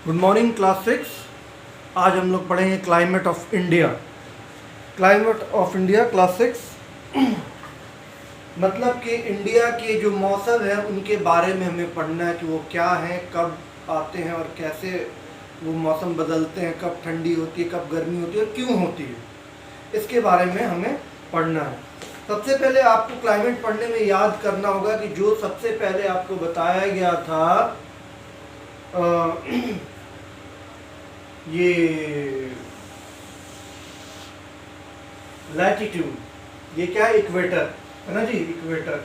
Good morning class 6। आज हम लोग पढ़ेंगे climate of India. Climate of India class 6 मतलब कि इंडिया के जो मौसम है उनके बारे में हमें पढ़ना है कि वो क्या हैं, कब आते हैं और कैसे वो मौसम बदलते हैं, कब ठंडी होती है, कब गर्मी होती है और क्यों होती है, इसके बारे में हमें पढ़ना है। सबसे पहले आपको क्लाइमेट पढ़ने में याद करना होगा कि जो सबसे पहले आपको बताया गया था ये लैटिट्यूड, ये क्या है, इक्वेटर है ना जी। इक्वेटर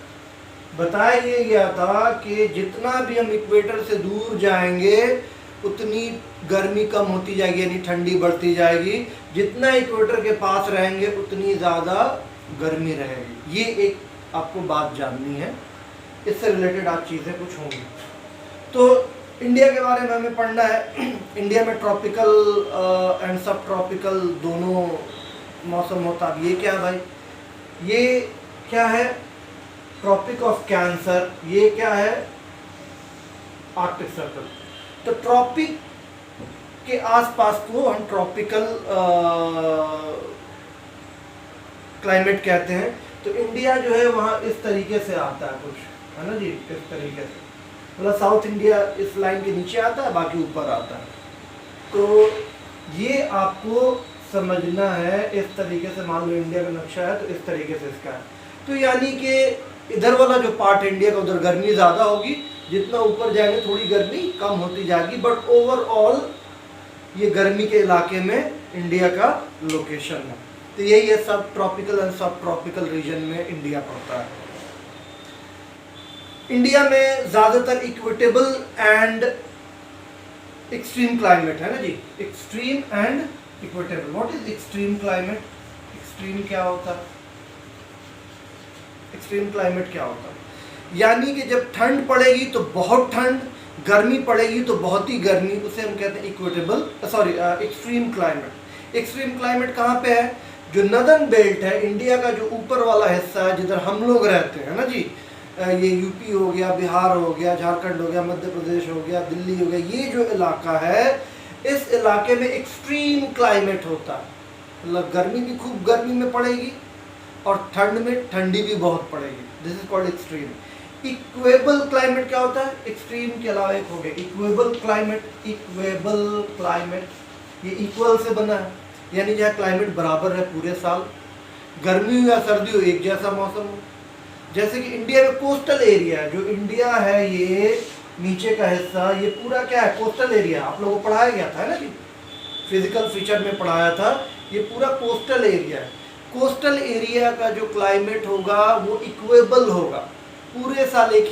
बताया ये गया था कि जितना भी हम इक्वेटर से दूर जाएंगे उतनी गर्मी कम होती जाएगी, यानी ठंडी बढ़ती जाएगी। जितना इक्वेटर के पास रहेंगे उतनी ज़्यादा गर्मी रहेगी। ये एक आपको बात जाननी है, इससे रिलेटेड आज चीज़ें कुछ होंगी। तो इंडिया के बारे में हमें पढ़ना है। इंडिया में ट्रॉपिकल एंड सब ट्रॉपिकल दोनों मौसम होता है। ये क्या है भाई, ये क्या है, ट्रॉपिक ऑफ कैंसर, ये क्या है, आर्कटिक सर्कल। तो ट्रॉपिक के आसपास को हम ट्रॉपिकल क्लाइमेट कहते हैं। तो इंडिया जो है वहाँ इस तरीके से आता है कुछ, है ना जी, इस तरीके से। मतलब साउथ इंडिया इस लाइन के नीचे आता है, बाकी ऊपर आता है। तो ये आपको समझना है। इस तरीके से मान लो इंडिया का नक्शा है तो इस तरीके से इसका है। तो यानी कि इधर वाला जो पार्ट इंडिया का, उधर गर्मी ज़्यादा होगी, जितना ऊपर जाएंगे थोड़ी गर्मी कम होती जाएगी, बट ओवरऑल ये गर्मी के इलाके में इंडिया का लोकेशन है। तो यही है, सब ट्रॉपिकल एंड सब ट्रॉपिकल रीजन में इंडिया पड़ता है। इंडिया में ज़्यादातर इक्वेटेबल एंड एक्सट्रीम क्लाइमेट है ना जी। Extreme and equitable. What is extreme climate? Extreme क्या होता है? एक्सट्रीम क्लाइमेट क्या होता है? यानी कि जब ठंड पड़ेगी तो बहुत ठंड, गर्मी पड़ेगी तो बहुत ही गर्मी, उसे हम कहते हैं इक्वेटेबल, sorry extreme climate. Extreme climate कहाँ पे है? जो नदर्न बेल्ट है इंडिया का, जो ऊपर वाला हिस्सा है जिधर हम लोग रहते हैं ना जी, ये यूपी हो गया, बिहार हो गया, झारखंड हो गया, मध्य प्रदेश हो गया, दिल्ली हो गया, ये जो इलाका है इस इलाके में एक्सट्रीम क्लाइमेट होता है। मतलब गर्मी भी खूब गर्मी में पड़ेगी और ठंड में ठंडी भी बहुत पड़ेगी। This is called extreme. Equal climate क्या होता है? एक्सट्रीम के अलावा एक हो गया इक्वेबल क्लाइमेट। इक्वेबल क्लाइमेट ये इक्वल से बना है, यानी जहाँ क्लाइमेट बराबर है पूरे साल, गर्मी हो या सर्दी हो एक जैसा मौसम हो। जैसे कि इंडिया में कोस्टल एरिया है, जो इंडिया है ये नीचे का हिस्सा, ये पूरा क्या है, कोस्टल एरिया। आप लोगों को पढ़ाया गया था ना कि फिजिकल फीचर में पढ़ाया था, ये पूरा कोस्टल एरिया है। कोस्टल एरिया का जो क्लाइमेट होगा वो इक्वेबल होगा, पूरे साल एक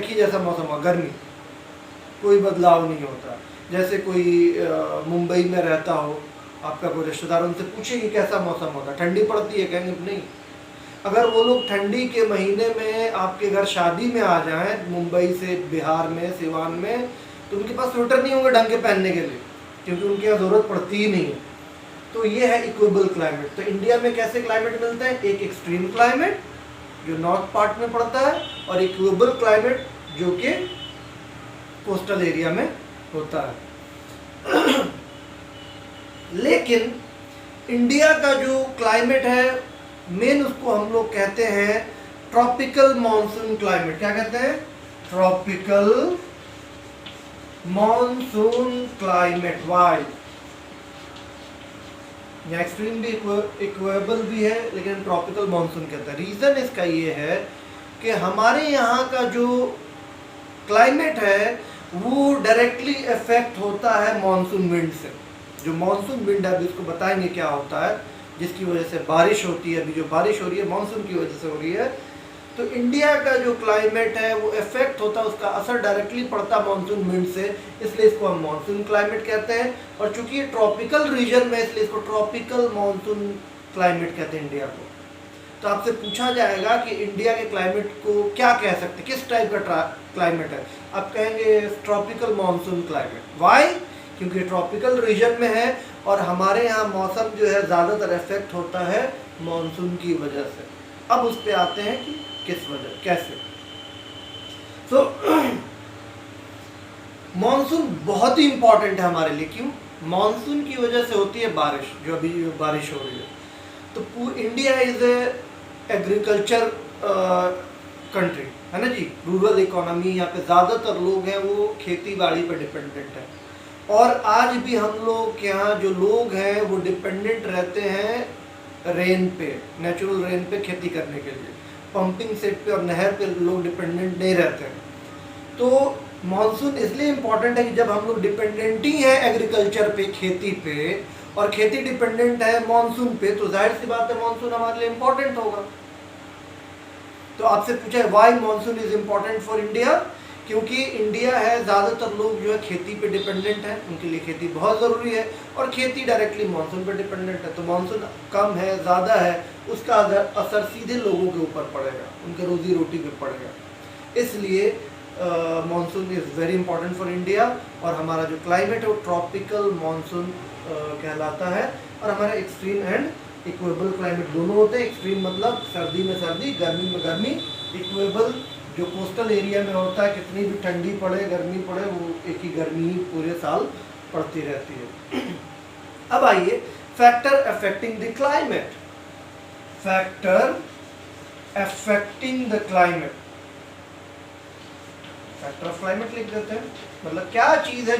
ही जैसा मौसम होगा, गर्मी कोई बदलाव नहीं होता। जैसे कोई मुंबई में रहता हो, आपका कोई रिश्तेदार, उनसे पूछेंगे कैसा मौसम होता है, ठंडी पड़ती है, कहेंगे नहीं। अगर वो लोग ठंडी के महीने में आपके घर शादी में आ जाएं मुंबई से, बिहार में, सिवान में, तो उनके पास स्वेटर नहीं होंगे ढंग के पहनने के लिए, क्योंकि उनकी यहाँ ज़रूरत पड़ती ही नहीं है। तो ये है इक्वेबल क्लाइमेट। तो इंडिया में कैसे क्लाइमेट मिलते हैं? एक एक्सट्रीम क्लाइमेट जो नॉर्थ पार्ट में पड़ता है, और इक्वेबल क्लाइमेट जो कि कोस्टल एरिया में होता है। लेकिन इंडिया का जो क्लाइमेट है मेन, उसको हम लोग कहते हैं ट्रॉपिकल मॉनसून क्लाइमेट। क्या कहते हैं? Tropical monsoon climate. वाई? यहाँ एक्सट्रीम भी, इक्वेबल भी है, लेकिन ट्रॉपिकल मॉनसून कहते हैं। रीजन इसका ये है कि हमारे यहाँ का जो क्लाइमेट है वो डायरेक्टली इफेक्ट होता है मॉनसून विंड से। जो मॉनसून विंड है, अभी इसको बताएंगे क्या होता है, जिसकी वजह से बारिश होती है। अभी जो बारिश हो रही है मानसून की वजह से हो रही है। तो इंडिया का जो क्लाइमेट है वो इफेक्ट होता है, उसका असर डायरेक्टली पड़ता है मानसून विंड से, इसलिए इसको हम मानसून क्लाइमेट कहते हैं। और चूंकि ये ट्रॉपिकल रीजन में, इसलिए इसको ट्रॉपिकल मानसून क्लाइमेट कहते हैं इंडिया को। तो आपसे पूछा जाएगा कि इंडिया के क्लाइमेट को क्या कह सकते हैं, किस टाइप का क्लाइमेट है? आप कहेंगे ट्रॉपिकल मानसून क्लाइमेट। वाई? क्योंकि ट्रॉपिकल रीजन में है और हमारे यहाँ मौसम जो है ज़्यादातर इफेक्ट होता है मानसून की वजह से। अब उस पर आते हैं कि किस वजह, कैसे। तो मानसून बहुत ही इंपॉर्टेंट है हमारे लिए। क्यों? मानसून की वजह से होती है बारिश, जो अभी बारिश हो रही है। तो पूरी इंडिया इज एग्रीकल्चर कंट्री है ना जी, रूरल इकोनॉमी, यहाँ पे ज़्यादातर लोग हैं वो खेती बाड़ी पर डिपेंडेंट है। और आज भी हम लोग के यहाँ जो लोग हैं वो डिपेंडेंट रहते हैं रेन पे, नेचुरल रेन पे खेती करने के लिए। पंपिंग सेट पे और नहर पे लोग डिपेंडेंट नहीं रहते हैं। तो मानसून इसलिए इम्पोर्टेंट है कि जब हम लोग डिपेंडेंट ही है एग्रीकल्चर पे, खेती पे, और खेती डिपेंडेंट है मानसून पे, तो जाहिर सी बात है मानसून हमारे लिए इम्पोर्टेंट होगा। तो आपसे पूछा है why monsoon is important for India, क्योंकि इंडिया है ज़्यादातर लोग जो है खेती पे डिपेंडेंट हैं, उनके लिए खेती बहुत ज़रूरी है, और खेती डायरेक्टली मानसून पे डिपेंडेंट है। तो मानसून कम है ज़्यादा है, उसका असर सीधे लोगों के ऊपर पड़ेगा, उनके रोजी रोटी पे पड़ेगा। इसलिए monsoon is very important for India. और हमारा जो क्लाइमेट है वो ट्रॉपिकल मानसून कहलाता है। और हमारा एक्सट्रीम एंड इक्वेबल क्लाइमेट दोनों होते हैं। एक्सट्रीम मतलब सर्दी में सर्दी, गर्मी में गर्मी। इक्वेबल जो कोस्टल एरिया में होता है, कितनी भी ठंडी पड़े गर्मी पड़े वो एक ही गर्मी ही पूरे साल पड़ती रहती है। अब आइए factor affecting the climate. Factor affecting the climate, factor of climate लिख देते हैं। मतलब क्या चीज़ है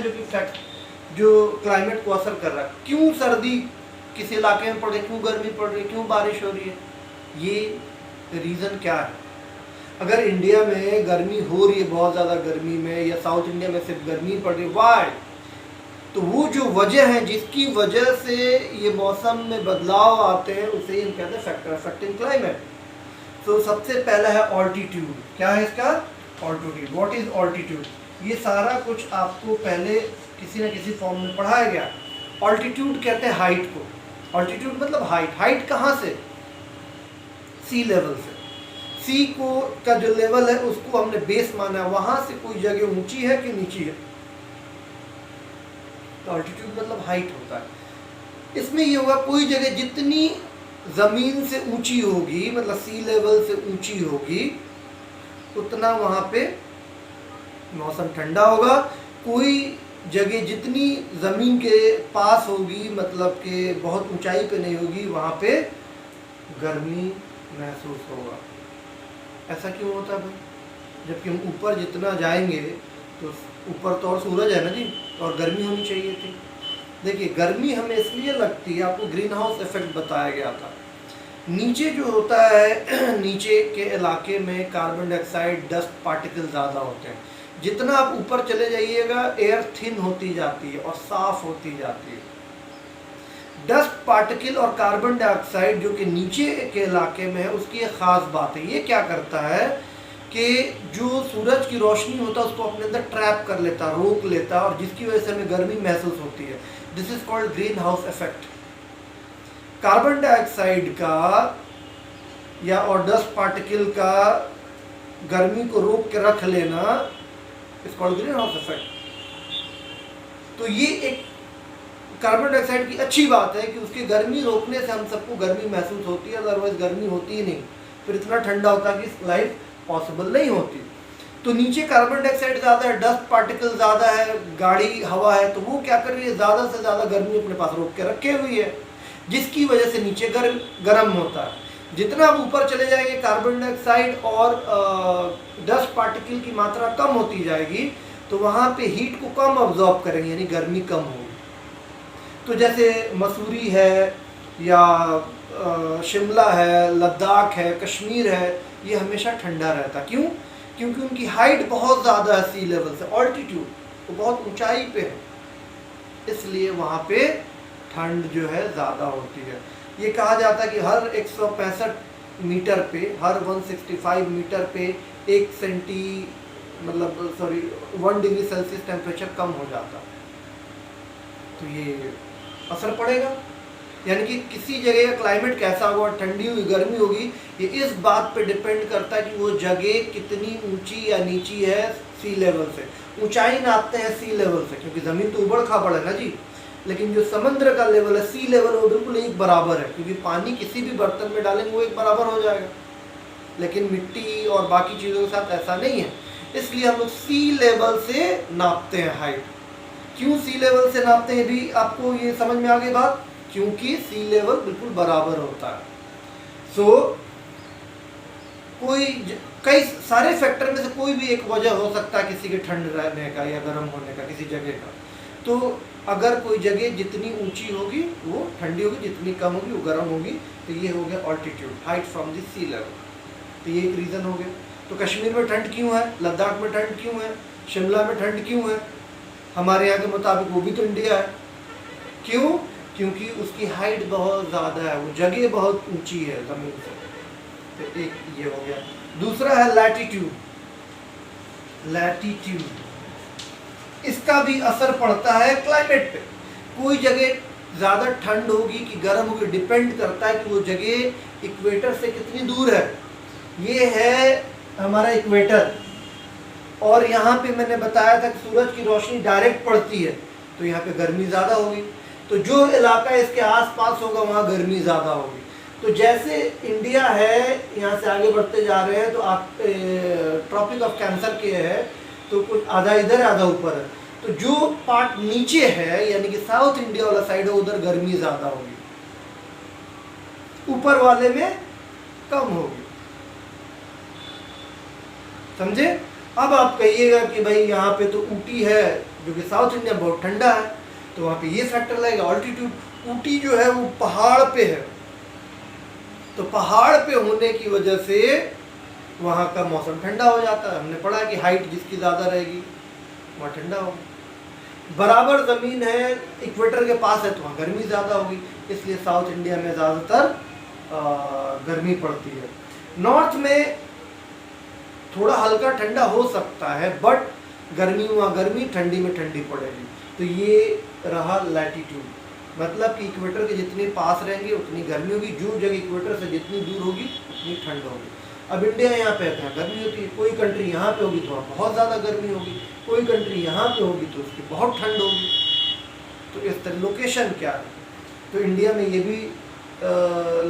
जो क्लाइमेट को असर कर रहा है। क्यों सर्दी किसी इलाके में पड़ रही, क्यों गर्मी पड़ रही, क्यों बारिश हो रही है, ये रीज़न क्या है। अगर इंडिया में गर्मी हो रही है बहुत ज़्यादा गर्मी में, या साउथ इंडिया में सिर्फ गर्मी पड़ रही है, वाई, तो वो जो वजह है जिसकी वजह से ये मौसम में बदलाव आते हैं उसे हम कहते हैं फैक्टर अफेक्टिंग क्लाइमेट। तो सबसे पहला है ऑल्टीट्यूड। क्या है इसका? ऑल्टीट्यूड। What is altitude? ये सारा कुछ आपको पहले किसी न किसी फॉर्म में पढ़ाया गया। ऑल्टीट्यूड कहते हैं हाइट को। ऑल्टीट्यूड मतलब हाइट। हाइट कहाँ से? सी लेवल से। सी को का जो लेवल है उसको हमने बेस माना है, वहां से कोई जगह ऊंची है कि नीची है, तो ऑल्टीट्यूड मतलब हाइट होता है। इसमें ये होगा कोई जगह जितनी ज़मीन से ऊंची होगी, मतलब सी लेवल से ऊंची होगी, उतना वहाँ पे मौसम ठंडा होगा। कोई जगह जितनी ज़मीन के पास होगी, मतलब कि बहुत ऊंचाई पे नहीं होगी, वहाँ पे गर्मी महसूस होगा। ऐसा क्यों होता है भाई? जबकि हम ऊपर जितना जाएंगे तो ऊपर तो और सूरज है ना जी, और गर्मी होनी चाहिए थी। देखिए गर्मी हमें इसलिए लगती है, आपको ग्रीन हाउस इफेक्ट बताया गया था। नीचे जो होता है नीचे के इलाके में कार्बन डाइऑक्साइड डस्ट पार्टिकल ज़्यादा होते हैं। जितना आप ऊपर चले जाइएगा एयर थिन होती जाती है और साफ होती जाती है। डस्ट पार्टिकल और कार्बन डाइऑक्साइड जो कि नीचे के इलाके में है, उसकी एक ख़ास बात है। ये क्या करता है कि जो सूरज की रोशनी होता है उसको अपने अंदर ट्रैप कर लेता, रोक लेता, और जिसकी वजह से हमें गर्मी महसूस होती है। This is called green house effect. Carbon dioxide का या और डस्ट पार्टिकल का गर्मी को रोक के रख लेना is called green house effect. तो ये एक कार्बन डाइऑक्साइड की अच्छी बात है कि उसकी गर्मी रोकने से हम सबको गर्मी महसूस होती है, अदरवाइज गर्मी होती ही नहीं, फिर इतना ठंडा होता है कि लाइफ पॉसिबल नहीं होती। तो नीचे कार्बन डाइऑक्साइड ज़्यादा है, डस्ट पार्टिकल ज़्यादा है, गाड़ी हवा है, तो वो क्या कर रही है, ज़्यादा से ज़्यादा गर्मी अपने पास रोक के रखे हुई है, जिसकी वजह से नीचे गर्म होता है। जितना आप ऊपर चले जाएंगे कार्बन डाइऑक्साइड और डस्ट पार्टिकल की मात्रा कम होती जाएगी, तो वहाँ पे हीट को कम ऑब्जॉर्ब करेंगे, यानी गर्मी कम होगी। तो जैसे मसूरी है या शिमला है, लद्दाख है, कश्मीर है, ये हमेशा ठंडा रहता। क्यों? क्योंकि उनकी हाइट बहुत ज़्यादा है सी लेवल से, ऑल्टीट्यूड तो बहुत ऊंचाई पे है, इसलिए वहाँ पे ठंड जो है ज़्यादा होती है। ये कहा जाता है कि हर 165 मीटर पे, हर 165 मीटर पे 1 डिग्री सेल्सियस टेम्परेचर कम हो जाता है। तो ये असर पड़ेगा, यानी कि किसी जगह का क्लाइमेट कैसा होगा, ठंडी हुई गर्मी होगी, ये इस बात पे डिपेंड करता है कि वो जगह कितनी ऊंची या नीची है सी लेवल से। ऊंचाई नापते हैं सी लेवल से, क्योंकि ज़मीन तो उबड़ खाबड़ है ना जी, लेकिन जो समुद्र का लेवल है सी लेवल वो बिल्कुल एक बराबर है, क्योंकि पानी किसी भी बर्तन में डालेंगे वो एक बराबर हो जाएगा। लेकिन मिट्टी और बाकी चीज़ों के साथ ऐसा नहीं है। इसलिए हम लोग सी लेवल से नापते हैं हाइट। क्यों सी लेवल से नापते हैं भी आपको ये समझ में आ गई बात, क्योंकि सी लेवल बिल्कुल बराबर होता है। सो कई सारे फैक्टर में से कोई भी एक वजह हो सकता है किसी के ठंड रहने का या गर्म होने का किसी जगह का। तो अगर कोई जगह जितनी ऊंची होगी वो ठंडी होगी, जितनी कम होगी वो गर्म होगी। तो ये हो गया altitude, height from the sea level. तो ये एक रीज़न हो गया। तो कश्मीर में ठंड क्यों है, लद्दाख में ठंड क्यों है, शिमला में ठंड क्यों है, हमारे यहाँ के मुताबिक वो भी तो इंडिया है। क्यों? क्योंकि उसकी हाइट बहुत ज़्यादा है, वो जगह बहुत ऊंची है ज़मीन से। तो एक ये हो गया। दूसरा है लैटीट्यूड। लैटीट्यूड इसका भी असर पड़ता है क्लाइमेट पे। कोई जगह ज़्यादा ठंड होगी कि गर्म होगी डिपेंड करता है कि वो जगह इक्वेटर से कितनी दूर है। ये है हमारा इक्वेटर, और यहाँ पे मैंने बताया था कि सूरज की रोशनी डायरेक्ट पड़ती है, तो यहाँ पे गर्मी ज़्यादा होगी। तो जो इलाका इसके आसपास होगा वहाँ गर्मी ज़्यादा होगी। तो जैसे इंडिया है, यहाँ से आगे बढ़ते जा रहे हैं तो आप ट्रॉपिक ऑफ कैंसर के है, तो कुछ आधा इधर है आधा ऊपर है। तो जो पार्ट नीचे है यानी कि साउथ इंडिया वाला साइड है, उधर गर्मी ज़्यादा होगी, ऊपर वाले में कम होगी। समझे? अब आप कहिएगा कि भाई यहाँ पे तो ऊटी है जो कि साउथ इंडिया बहुत ठंडा है, तो वहाँ पे ये फैक्टर लगेगा ऑल्टीट्यूड। ऊटी जो है वो पहाड़ पे है, तो पहाड़ पे होने की वजह से वहाँ का मौसम ठंडा हो जाता है। हमने पढ़ा कि हाइट जिसकी ज़्यादा रहेगी वहाँ ठंडा होगा। बराबर ज़मीन है, इक्वेटर के पास है, तो वहाँ गर्मी ज़्यादा होगी, इसलिए साउथ इंडिया में ज़्यादातर गर्मी पड़ती है। नॉर्थ में थोड़ा हल्का ठंडा हो सकता है, बट गर्मी वहाँ गर्मी, ठंडी में ठंडी पड़ेगी। तो ये रहा लैटीट्यूड, मतलब कि इक्वेटर के जितने पास रहेंगे उतनी गर्मी होगी, जो जगह इक्वेटर से जितनी दूर होगी उतनी ठंड होगी। अब इंडिया यहाँ पे है, गर्मी होती है, कोई कंट्री यहाँ पे होगी तो वहाँ बहुत ज़्यादा गर्मी होगी, कोई कंट्री यहाँ पे होगी तो उसकी बहुत ठंड होगी। तो इस तरह लोकेशन क्या है, तो इंडिया में ये भी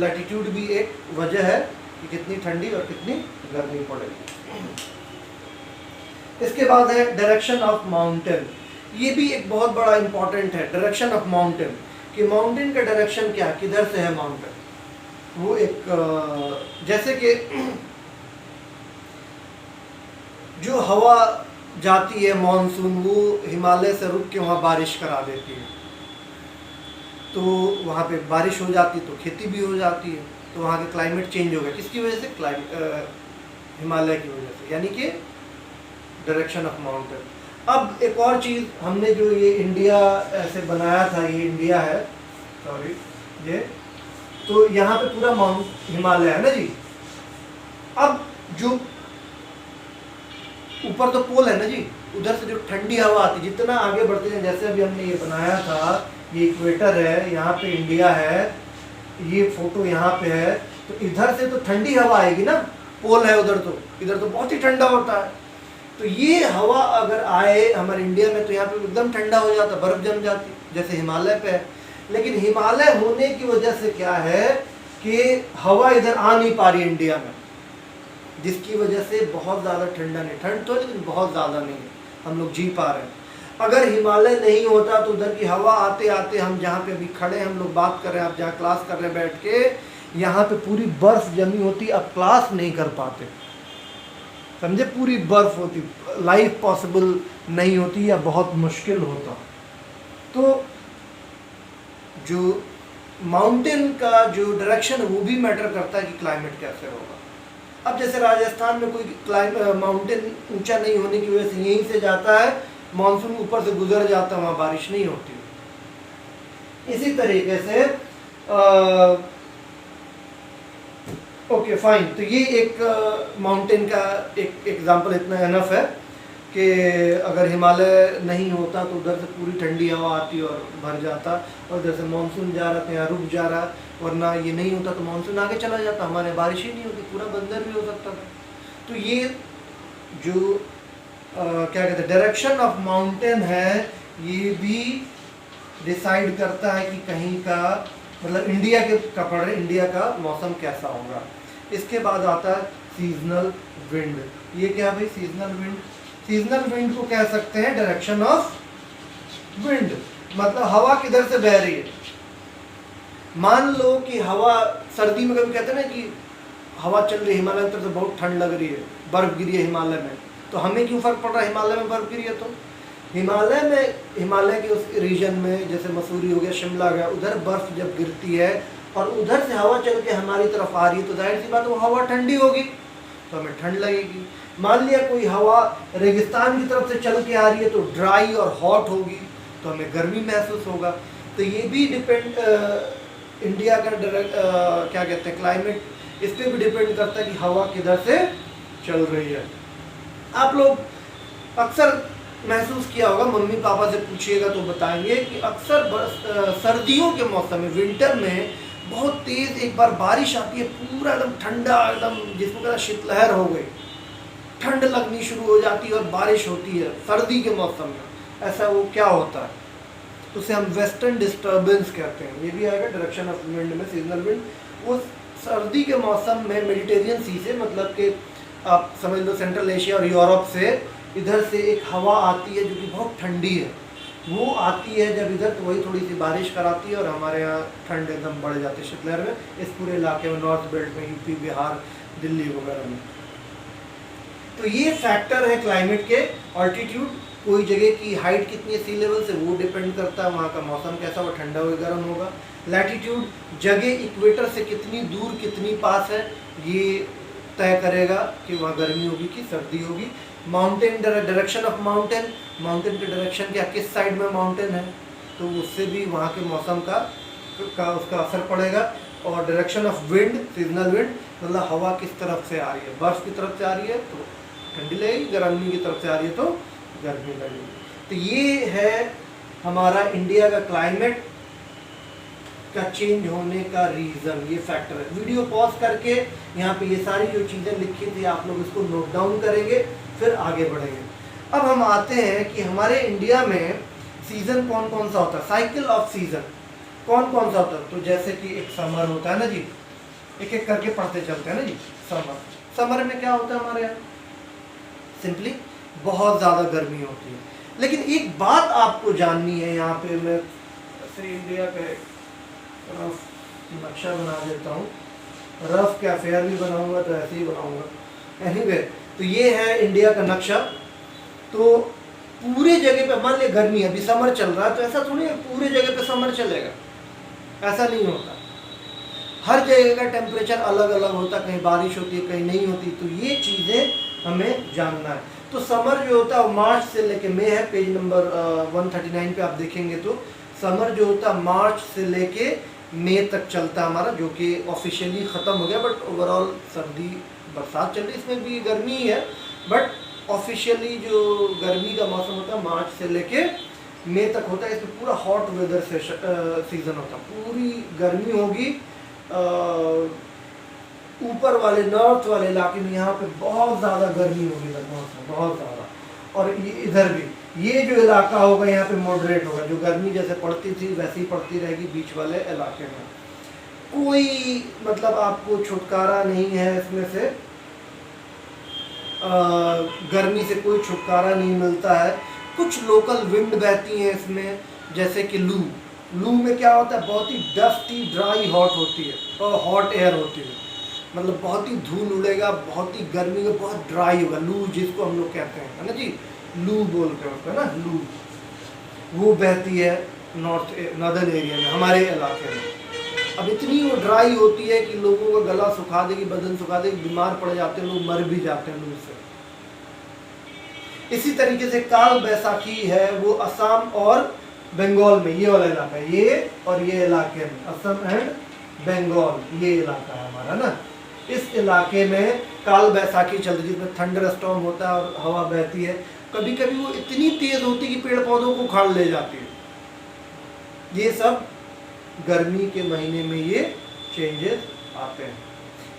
लैटीट्यूड भी एक वजह है कि कितनी ठंडी और कितनी गर्मी पड़ेगी। इसके बाद है डायरेक्शन ऑफ माउंटेन। ये भी एक बहुत बड़ा इंपॉर्टेंट है, डायरेक्शन ऑफ माउंटेन, कि माउंटेन का डायरेक्शन क्या है, किधर से है माउंटेन। वो एक जैसे कि जो हवा जाती है मानसून, वो हिमालय से रुक के वहाँ बारिश करा देती है, तो वहाँ पे बारिश हो जाती है तो खेती भी हो जाती है। तो वहाँ के क्लाइमेट चेंज हो गया, किसकी वजह से, हिमालय की वजह से, यानी कि डायरेक्शन ऑफ माउंटेन। अब एक और चीज़, हमने जो ये इंडिया ऐसे बनाया था, ये इंडिया है, सॉरी ये, तो यहाँ पे पूरा हिमालय है ना जी। अब जो ऊपर तो पोल है ना जी, उधर से जो ठंडी हवा आती, जितना आगे बढ़ते हैं, जैसे अभी हमने ये बनाया था, ये इक्वेटर है, यहाँ पे इंडिया है, ये फोटो यहाँ पे है, तो इधर से तो ठंडी हवा आएगी ना, पोल है उधर, तो इधर तो बहुत ही ठंडा होता है। तो ये हवा अगर आए हमारे इंडिया में तो यहाँ पे एकदम ठंडा हो जाता, बर्फ जम जाती, जैसे हिमालय पे है। लेकिन हिमालय होने की वजह से क्या है कि हवा इधर आ नहीं पा रही इंडिया में, जिसकी वजह से बहुत ज़्यादा ठंडा नहीं, ठंड तो लेकिन बहुत ज़्यादा नहीं है, हम लोग जी पा रहे हैं। अगर हिमालय नहीं होता तो उधर की हवा आते आते, हम जहाँ पे अभी खड़े हैं, हम लोग बात कर रहे हैं, आप जहाँ क्लास कर रहे हैं बैठ के, यहाँ पे पूरी बर्फ जमी होती, अब क्लास नहीं कर पाते, समझे, पूरी बर्फ होती, लाइफ पॉसिबल नहीं होती या बहुत मुश्किल होता। तो जो माउंटेन का जो डायरेक्शन है वो भी मैटर करता है कि क्लाइमेट कैसे होगा। अब जैसे राजस्थान में कोई माउंटेन ऊंचा नहीं होने की वजह से यहीं से जाता है, मानसून ऊपर से गुजर जाता है, वहाँ बारिश नहीं होती। इसी तरीके से ओके फाइन, तो ये एक माउंटेन का एक एग्जांपल इतना एनफ है कि अगर हिमालय नहीं होता तो उधर से पूरी ठंडी हवा आती और भर जाता, और उधर से मानसून जा रहा था यहाँ रुक जा रहा, वरना ये नहीं होता तो मानसून आगे चला जाता, हमारे बारिश ही नहीं होती, पूरा बंदर भी हो सकता था। तो ये जो क्या कहते हैं डायरेक्शन ऑफ माउंटेन है, ये भी डिसाइड करता है कि कहीं का, मतलब इंडिया के का पढ़ रहे, इंडिया का मौसम कैसा होगा। इसके बाद आता है सीजनल विंड। ये क्या भाई, सीजनल विंड सीजनल विंड को कह सकते हैं डायरेक्शन ऑफ विंड, मतलब हवा किधर से बह रही है। मान लो कि हवा सर्दी में कभी कहते हैं ना कि हवा चल रही है हिमालय की तरफ से, बहुत ठंड लग रही है, बर्फ गिरी है हिमालय में, तो हमें क्यों फर्क पड़ रहा है हिमालय में बर्फ गिरी है? तो हिमालय के उस रीजन में जैसे मसूरी हो गया, शिमला गया, उधर बर्फ जब गिरती है और उधर से हवा चल के हमारी तरफ आ रही है तो जाहिर सी बात वो हवा ठंडी होगी, तो हमें ठंड लगेगी। मान लिया कोई हवा रेगिस्तान की तरफ से चल के आ रही है तो ड्राई और हॉट होगी, तो हमें गर्मी महसूस होगा। तो ये भी डिपेंड, इंडिया का क्या कहते हैं क्लाइमेट, इस पर भी डिपेंड करता है कि हवा किधर से चल रही है। आप लोग अक्सर महसूस किया होगा, मम्मी पापा से पूछिएगा तो बताएंगे कि अक्सर सर्दियों के मौसम में, विंटर में बहुत तेज़ एक बार बारिश आती है, पूरा एकदम ठंडा, एकदम जिसको कहते हैं शीतलहर हो गई, ठंड लगनी शुरू हो जाती है और बारिश होती है सर्दी के मौसम में। ऐसा वो क्या होता है, तो उसे हम वेस्टर्न डिस्टर्बेंस कहते हैं। ये भी आएगा डायरेक्शन ऑफ विंड में, सीजनल विंड। वो सर्दी के मौसम में मेडिटेरियन सी से, मतलब कि आप समझ लो सेंट्रल एशिया और यूरोप से इधर से एक हवा आती है जो कि बहुत ठंडी है, वो आती है जब इधर, तो वही थोड़ी सी बारिश कराती है और हमारे यहाँ ठंड एकदम बढ़ जाती है शीतलहर में, इस पूरे इलाके में, नॉर्थ बेल्ट में, यूपी, बिहार, दिल्ली वगैरह में। तो ये फैक्टर है क्लाइमेट के। ऑल्टीट्यूड, कोई जगह की हाइट कितनी है सी लेवल से, वो डिपेंड करता है वहाँ का मौसम कैसा होगा, ठंडा होगा गर्म होगा। लैटीट्यूड, जगह इक्वेटर से कितनी दूर कितनी पास है, ये तय करेगा कि वहाँ गर्मी होगी कि सर्दी होगी। Mountain, direction of mountain, mountain के डायरेक्शन क्या, किस साइड में माउंटेन है, तो उससे भी वहाँ के मौसम का उसका असर पड़ेगा। और direction of wind, seasonal wind, मतलब हवा किस तरफ से आ रही है, बर्फ की तरफ से आ रही है तो ठंडी लगेगी, गर्मी की तरफ से आ रही है तो गर्मी लगेगी। तो ये है हमारा इंडिया का क्लाइमेट का चेंज होने का रीज़न, ये फैक्टर है। वीडियो पॉज करके यहाँ पे ये सारी जो चीज़ें लिखी थी आप लोग इसको नोट डाउन करेंगे, फिर आगे बढ़ेंगे। अब हम आते हैं कि हमारे इंडिया में सीज़न कौन कौन सा होता है, साइकिल ऑफ सीज़न कौन कौन सा होता है। तो जैसे कि एक समर होता है ना जी, एक एक करके पढ़ते चलते हैं ना जी। समर में क्या होता है हमारे यहाँ, सिंपली बहुत ज़्यादा गर्मी होती है। लेकिन एक बात आपको जाननी है, यहाँ पे मैं इंडिया का रफ नक्शा बना देता हूँ, रफ क्या फेयर भी बनाऊंगा तो ऐसे ही बनाऊंगा। एनीवे, तो ये है इंडिया का नक्शा। तो पूरे जगह पे, मान लिया गर्मी, अभी समर चल रहा है, तो ऐसा थोड़ी है पूरे जगह पे समर चलेगा, ऐसा नहीं होता। हर जगह का टेम्परेचर अलग अलग होता, कहीं बारिश होती है कहीं नहीं होती, तो ये चीज़ें हमें जानना है। तो समर जो होता है मार्च से लेके मई है, पेज नंबर 139 पे आप देखेंगे तो समर जो होता है मार्च से लेके मई तक चलता है हमारा, जो कि ऑफिशियली ख़त्म हो गया, बट ओवरऑल सर्दी बरसात चल रही, इसमें भी गर्मी ही है, बट ऑफिशियली जो गर्मी का मौसम होता है मार्च से लेके मई तक होता है। इसमें पूरा हॉट वेदर से सीज़न होता है, पूरी गर्मी होगी। ऊपर वाले नॉर्थ वाले इलाके में यहाँ पे बहुत ज़्यादा गर्मी होगी, बहुत ज़्यादा। और ये इधर भी ये जो इलाका होगा यहाँ पे मॉडरेट होगा, जो गर्मी जैसे पड़ती थी वैसे ही पड़ती रहेगी बीच वाले इलाके में। कोई मतलब आपको छुटकारा नहीं है इसमें से, गर्मी से कोई छुटकारा नहीं मिलता है। कुछ लोकल विंड बहती हैं इसमें, जैसे कि लू में क्या होता है, बहुत ही डस्टी ड्राई हॉट होती है और हॉट एयर होती है, मतलब बहुत ही धूल उड़ेगा, बहुत ही गर्मी में बहुत ड्राई होगा। लू जिसको हम लोग कहते हैं, है ना जी, लू बोलते हैं उसको ना, लू, वो बहती है नॉर्दर्न एरिया में, हमारे इलाके में। अब इतनी वो ड्राई होती है कि लोगों का गला सुखा देगी, बदन सुखा देगी, बीमार पड़ जाते हैं लोग, मर भी जाते हैं लू से। इसी तरीके से काल बैसाखी है, वो असम और बंगाल में, ये वाला इलाका है, ये और ये इलाके में, असम एंड बंगाल, ये इलाका है हमारा ना। इस इलाके में काल बैसाखी चलती है, जिसमें थंडर स्टॉर्म होता है और हवा बहती है, कभी कभी वो इतनी तेज होती है कि पेड़ पौधों को उखाड़ ले जाती है। ये सब गर्मी के महीने में ये चेंजेस आते हैं।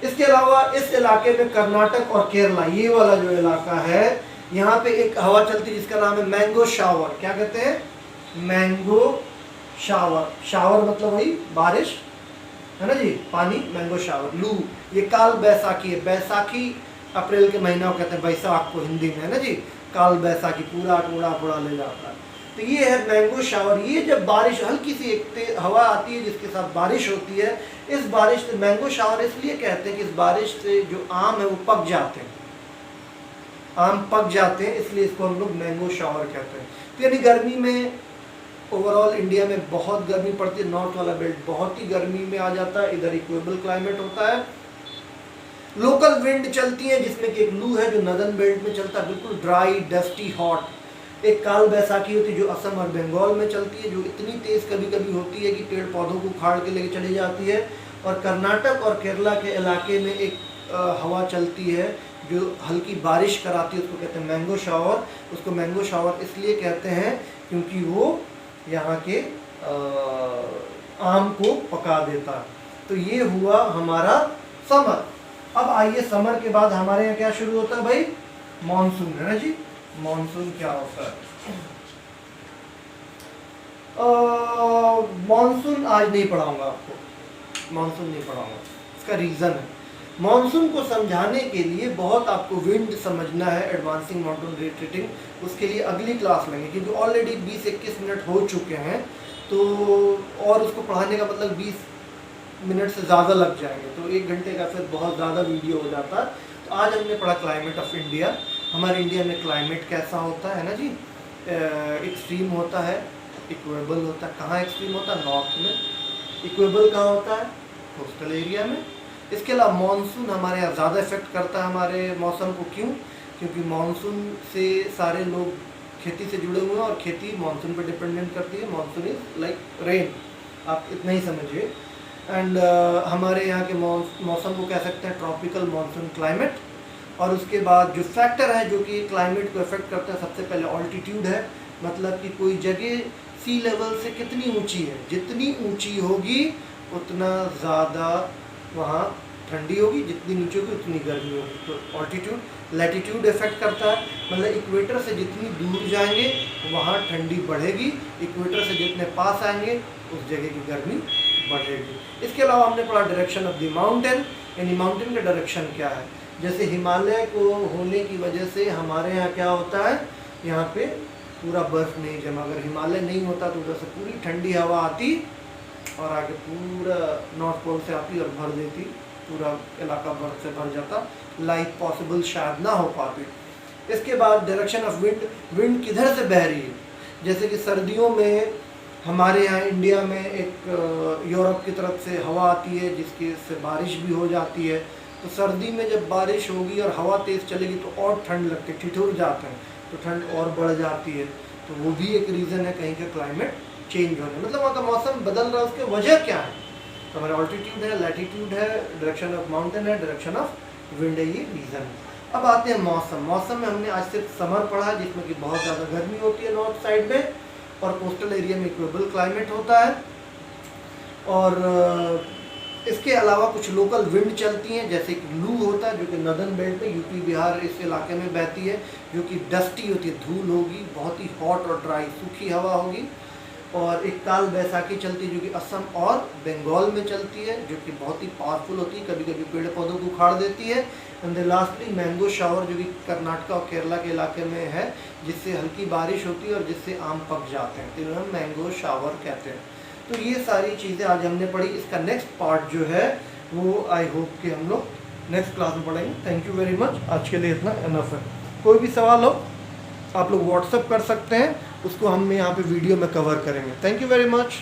इसके अलावा इस इलाके में कर्नाटक और केरला, ये वाला जो इलाका है, यहाँ पे एक हवा चलती है जिसका नाम है मैंगो शावर। क्या कहते हैं, मैंगो शावर। शावर मतलब वही बारिश, है ना जी, पानी, मैंगो शावर। लू, ये काल बैसाखी है, बैसाखी अप्रैल के महीना को कहते हैं, बैसाख को हिंदी में, है ना जी। काल बैसाखी पूरा टोड़ा फोड़ा ले जाता है। तो ये है मैंगो शावर। ये जब बारिश हल्की सी एक हवा आती है जिसके साथ बारिश होती है, इस बारिश से मैंगो शावर इसलिए कहते हैं कि इस बारिश से जो आम है वो पक जाते हैं, आम पक जाते हैं, इसलिए इसको हम लोग मैंगो शावर कहते हैं। तो यानी गर्मी में ओवरऑल इंडिया में बहुत गर्मी पड़ती है, नॉर्थ वाला बेल्ट बहुत ही गर्मी में आ जाता है, इधर इक्वेबल क्लाइमेट होता है। लोकल विंड चलती है जिसमें कि एक लू है जो नदर्न बेल्ट में चलता है, बिल्कुल ड्राई डस्टी हॉट। एक काल बैसाखी होती है जो असम और बंगाल में चलती है, जो इतनी तेज़ कभी कभी होती है कि पेड़ पौधों को उखाड़ के लेके चली जाती है। और कर्नाटक और केरला के इलाके में एक हवा चलती है जो हल्की बारिश कराती है, उसको कहते हैं मैंगो शावर। उसको मैंगो शावर इसलिए कहते हैं क्योंकि वो यहाँ के आम को पका देता है। तो ये हुआ हमारा समर। अब आइए समर के बाद हमारे यहाँ क्या शुरू होता है भाई, मॉनसून है ना जी। मॉनसून क्या होता है? मॉनसून आज नहीं पढ़ाऊंगा आपको, मॉनसून नहीं पढ़ाऊंगा। इसका रीज़न है, मॉनसून को समझाने के लिए बहुत आपको विंड समझना है, एडवांसिंग माउंटेन रेट, उसके लिए अगली क्लास लेंगे क्योंकि ऑलरेडी 20-21 मिनट हो चुके हैं। तो और उसको पढ़ाने का मतलब 20 मिनट से ज़्यादा लग जाएंगे, तो 1 घंटे का फिर बहुत ज़्यादा वीडियो हो जाता है। तो आज हमने पढ़ा क्लाइमेट ऑफ इंडिया। हमारे इंडिया में क्लाइमेट कैसा होता है ना जी, एक्सट्रीम होता है, इक्वेबल होता है। कहाँ एक्सट्रीम होता है? नॉर्थ में। इक्वेबल कहाँ होता है? कोस्टल एरिया में। इसके अलावा मानसून हमारे यहाँ ज़्यादा इफेक्ट करता है हमारे मौसम को। क्यों? क्योंकि मानसून से सारे लोग खेती से जुड़े हुए हैं और खेती मानसून पर डिपेंडेंट करती है। मानसून इज लाइक रेन, आप इतना ही समझिए। एंड हमारे यहाँ के मौसम को कह सकते हैं ट्रॉपिकल मानसून क्लाइमेट। और उसके बाद जो फैक्टर है जो कि क्लाइमेट को इफेक्ट करता है, सबसे पहले ऑल्टीट्यूड है, मतलब कि कोई जगह सी लेवल से कितनी ऊंची है। जितनी ऊंची होगी उतना ज़्यादा वहाँ ठंडी होगी, जितनी नीचे होगी उतनी गर्मी होगी। तो ऑल्टीट्यूड। लैटीट्यूड इफेक्ट करता है, मतलब इक्वेटर से जितनी दूर जाएंगे वहाँ ठंडी बढ़ेगी, इक्वेटर से जितने पास आएंगे उस जगह की गर्मी बढ़ेगी। इसके अलावा हमने पढ़ा डायरेक्शन ऑफ द माउंटेन, यानी माउंटेन का डायरेक्शन क्या है। जैसे हिमालय को होने की वजह से हमारे यहाँ क्या होता है, यहाँ पे पूरा बर्फ़ नहीं जमा। अगर हिमालय नहीं होता तो उधर से पूरी ठंडी हवा आती और आगे पूरा नॉर्थ पोल से आती और भर देती, पूरा इलाका बर्फ से भर जाता, लाइफ पॉसिबल शायद ना हो पाती। इसके बाद डायरेक्शन ऑफ विंड, विंड किधर से बह रही है। जैसे कि सर्दियों में हमारे यहाँ इंडिया में एक यूरोप की तरफ से हवा आती है जिसकी से बारिश भी हो जाती है। तो सर्दी में जब बारिश होगी और हवा तेज़ चलेगी तो और ठंड लगती है, ठिठुर जाते हैं, तो ठंड और बढ़ जाती है। तो वो भी एक रीज़न है कहीं का क्लाइमेट चेंज होने, मतलब वहाँ का मौसम बदल रहा है, उसकी वजह क्या है। तो हमारा ऑल्टीट्यूड है, लैटीट्यूड है, डायरेक्शन ऑफ माउंटेन है, डायरेक्शन ऑफ विंड है, ये रीज़न है। अब आते हैं मौसम। मौसम में हमने आज सिर्फ समर पढ़ा जिसमें कि बहुत ज़्यादा गर्मी होती है नॉर्थ साइड में, और कोस्टल एरिया में इक्वेबल क्लाइमेट होता है। और इसके अलावा कुछ लोकल विंड चलती हैं, जैसे कि लू होता है जो कि नदर्न बेल्ट में यूपी बिहार इस इलाके में बहती है, जो कि डस्टी होती है, धूल होगी, बहुत ही हॉट और ड्राई सूखी हवा होगी। और एक काल बैसाखी चलती है जो कि असम और बंगाल में चलती है, जो कि बहुत ही पावरफुल होती है, कभी कभी पेड़ पौधों को उखाड़ देती है। एंड लास्टली मैंगो शावर जो कि कर्नाटक और केरला के इलाके में है, जिससे हल्की बारिश होती है और जिससे आम पक जाते हैं, तो हम मैंगो शावर कहते हैं। तो ये सारी चीज़ें आज हमने पढ़ी। इसका नेक्स्ट पार्ट जो है वो आई होप कि हम लोग नेक्स्ट क्लास में पढ़ेंगे। थैंक यू वेरी मच, आज के लिए इतना इनफ है। कोई भी सवाल हो आप लोग व्हाट्सएप कर सकते हैं, उसको हम यहाँ पे वीडियो में कवर करेंगे। Thank you very much.